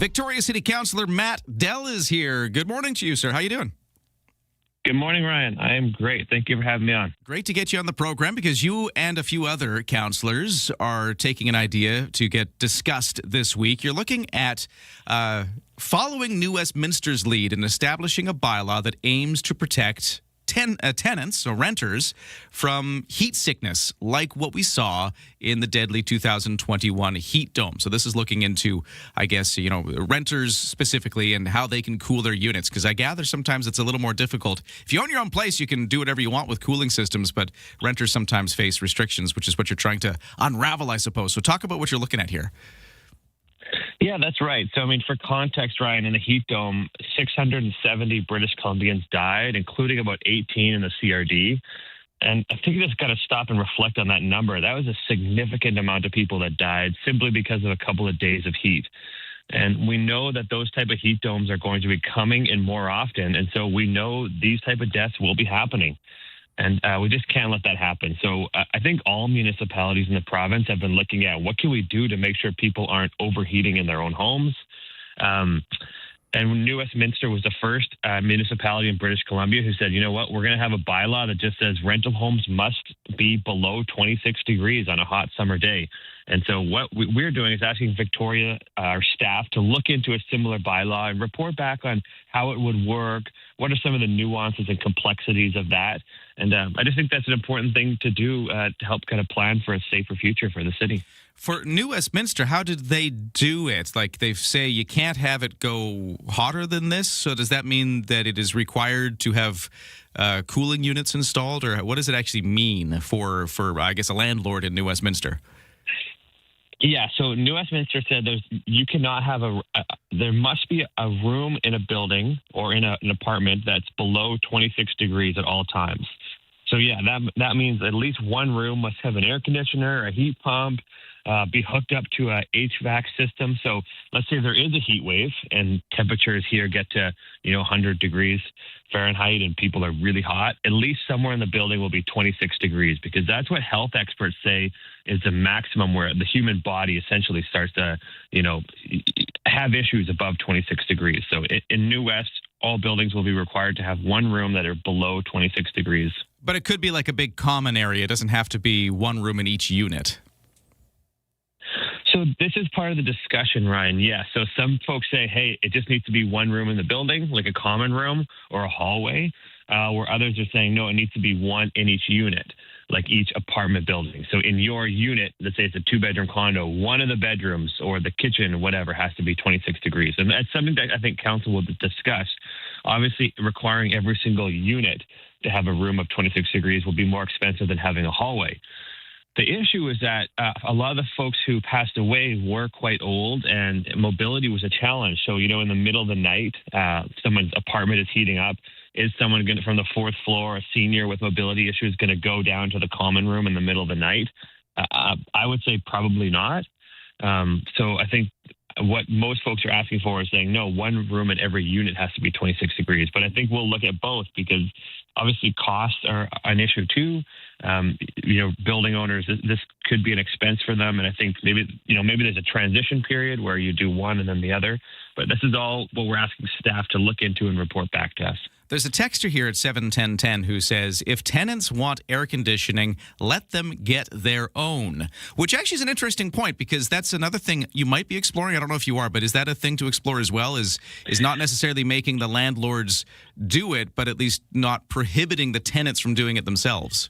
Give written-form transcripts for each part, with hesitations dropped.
Victoria City Councillor Matt Dell is here. Good morning to you, sir. How you doing? Good morning, Ryan. I am great. Thank you for having me on. Great to get you on the program because you and a few other councillors are taking an idea to get discussed this week. You're looking at following New Westminster's lead in establishing a bylaw that aims to protect tenants or renters from heat sickness, like what we saw in the deadly 2021 heat dome. So this is looking into, I guess, renters specifically and how they can cool their units, because I gather sometimes it's a little more difficult. If you own your own place, you can do whatever you want with cooling systems, but renters sometimes face restrictions, which is what you're trying to unravel, I suppose. So talk about what you're looking at here. Yeah, that's right. So, for context, Ryan, in the heat dome, 670 British Columbians died, including about 18 in the CRD. And I think that's got to stop and reflect on that number. That was a significant amount of people that died simply because of a couple of days of heat. And we know that those type of heat domes are going to be coming in more often. And so we know these type of deaths will be happening. And we just can't let that happen. So I think all municipalities in the province have been looking at what can we do to make sure people aren't overheating in their own homes. And New Westminster was the first municipality in British Columbia who said, you know what, we're going to have a bylaw that just says rental homes must be below 26 degrees on a hot summer day. And so what we're doing is asking Victoria, our staff, to look into a similar bylaw and report back on how it would work, what are some of the nuances and complexities of that. And I just think that's an important thing to do to help kind of plan for a safer future for the city. For New Westminster, how did they do it? Like they say you can't have it go hotter than this. So does that mean that it is required to have cooling units installed? Or what does it actually mean for I guess, a landlord in New Westminster? Yeah, so New Westminster said you cannot have there must be a room in a building or in an apartment that's below 26 degrees at all times. So yeah, that means at least one room must have an air conditioner, a heat pump, be hooked up to a HVAC system. So let's say there is a heat wave and temperatures here get to 100 degrees Fahrenheit and people are really hot. At least somewhere in the building will be 26 degrees, because that's what health experts say is the maximum where the human body essentially starts to have issues above 26 degrees. So in New West, all buildings will be required to have one room that are below 26 degrees. But it could be like a big common area. It doesn't have to be one room in each unit. So this is part of the discussion, Ryan. Yeah. So some folks say, hey, it just needs to be one room in the building, like a common room or a hallway, where others are saying, no, it needs to be one in each unit, like each apartment building. So in your unit, let's say it's a 2-bedroom condo, one of the bedrooms or the kitchen or whatever has to be 26 degrees. And that's something that I think council will discuss. Obviously, requiring every single unit to have a room of 26 degrees will be more expensive than having a hallway. The issue is that a lot of the folks who passed away were quite old and mobility was a challenge. So, in the middle of the night, someone's apartment is heating up. Is someone going from the 4th floor, a senior with mobility issues, going to go down to the common room in the middle of the night? I would say probably not. So I think what most folks are asking for is saying, no, one room in every unit has to be 26 degrees. But I think we'll look at both because obviously costs are an issue too. Building owners, this could be an expense for them. And I think maybe there's a transition period where you do one and then the other. But this is all what we're asking staff to look into and report back to us. There's a texter here at 71010 who says, if tenants want air conditioning, let them get their own, which actually is an interesting point because that's another thing you might be exploring. I don't know if you are, but is that a thing to explore as well? Is not necessarily making the landlords do it, but at least not prohibiting the tenants from doing it themselves?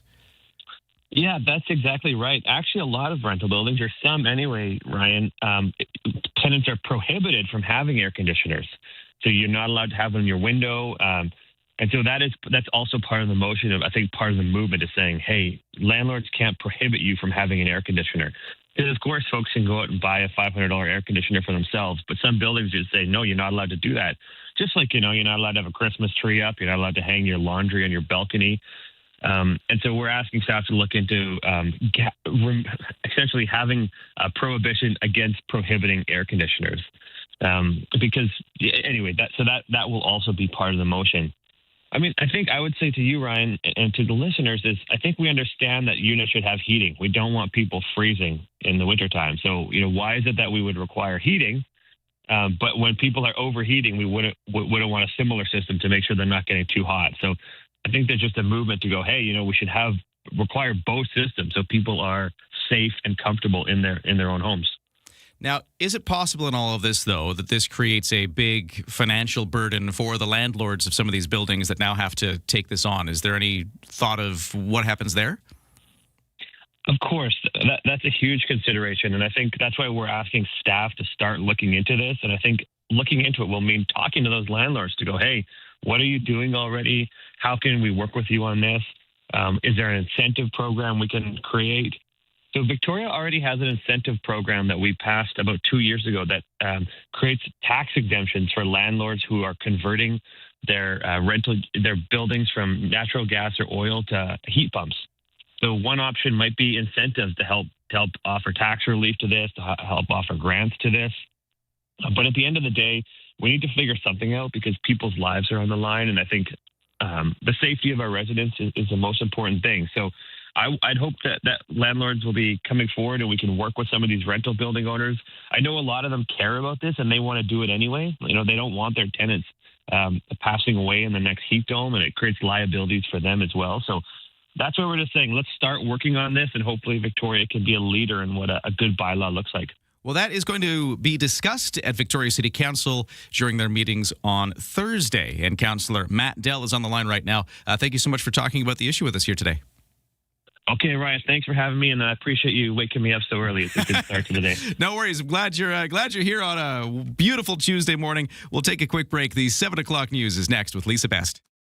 Yeah, that's exactly right. Actually, a lot of rental buildings, or some anyway, Ryan, tenants are prohibited from having air conditioners. So you're not allowed to have them in your window. And so that's also part of the motion of, I think, part of the movement is saying, hey, landlords can't prohibit you from having an air conditioner. Because, of course, folks can go out and buy a $500 air conditioner for themselves. But some buildings just say, no, you're not allowed to do that. Just like, you're not allowed to have a Christmas tree up. You're not allowed to hang your laundry on your balcony. And so we're asking staff to look into essentially having a prohibition against prohibiting air conditioners. Because anyway, that will also be part of the motion. I think I would say to you, Ryan, and to the listeners is I think we understand that units should have heating. We don't want people freezing in the wintertime. So, why is it that we would require heating But when people are overheating, we wouldn't want a similar system to make sure they're not getting too hot. So I think there's just a movement to go, hey, we should require both systems so people are safe and comfortable in their own homes. Now, is it possible in all of this, though, that this creates a big financial burden for the landlords of some of these buildings that now have to take this on? Is there any thought of what happens there? Of course, that's a huge consideration. And I think that's why we're asking staff to start looking into this. And I think looking into it will mean talking to those landlords to go, hey, what are you doing already? How can we work with you on this? Is there an incentive program we can create? So Victoria already has an incentive program that we passed about 2 years ago that creates tax exemptions for landlords who are converting their their buildings from natural gas or oil to heat pumps. So one option might be incentives to help offer tax relief to this, to help offer grants to this. But at the end of the day, we need to figure something out because people's lives are on the line, and I think the safety of our residents is the most important thing. So I'd hope that landlords will be coming forward and we can work with some of these rental building owners. I know a lot of them care about this and they want to do it anyway. They don't want their tenants passing away in the next heat dome, and it creates liabilities for them as well. So that's why we're just saying, let's start working on this, and hopefully Victoria can be a leader in what a good bylaw looks like. Well, that is going to be discussed at Victoria City Council during their meetings on Thursday. And Councillor Matt Dell is on the line right now. Thank you so much for talking about the issue with us here today. Okay, Ryan, thanks for having me, and I appreciate you waking me up so early. It's a good start to the day. No worries. I'm glad you're here on a beautiful Tuesday morning. We'll take a quick break. The 7 o'clock news is next with Lisa Best.